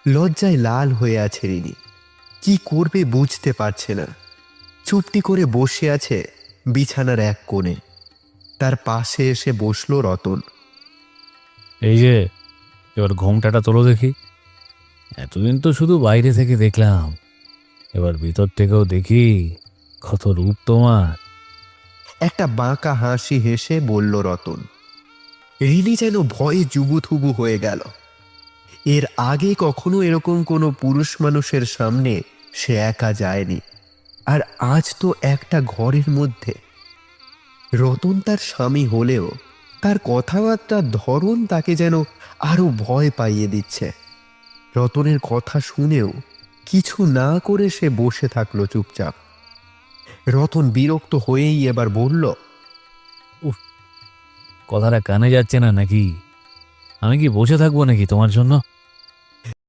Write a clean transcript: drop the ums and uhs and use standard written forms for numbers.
লজ্জায় লাল হয়ে আছে রিনি। কি করবে বুঝতে পারছে না। চুপটি করে বসে আছে বিছানার এক কোণে। তার পাশে এসে বসলো রতন। এই যে, এবার ঘোমটাটা তোলো দেখি। এতদিন তো শুধু বাইরে থেকে দেখলাম, এবার ভিতর থেকেও দেখি কত রূপ তোমার। একটা বাঁকা হাসি হেসে বলল রতন। রিনি যেন ভয়ে জুবুথুবু হয়ে গেল। এর আগে কখনো এরকম কোনো পুরুষ মানুষের সামনে সে একা যায়নি। আর আজ তো একটা ঘরের মধ্যে। রতন তার স্বামী হলেও তার কথাবার্তার ধরন তাকে যেন আরো ভয় পাইয়ে দিচ্ছে। রতনের কথা শুনেও কিছু না করে সে বসে থাকলো চুপচাপ। রতন বিরক্ত হয়েই এবার বলল, কথাটা কানে যাচ্ছে না নাকি? আমি কি বসে থাকবো নাকি তোমার জন্য?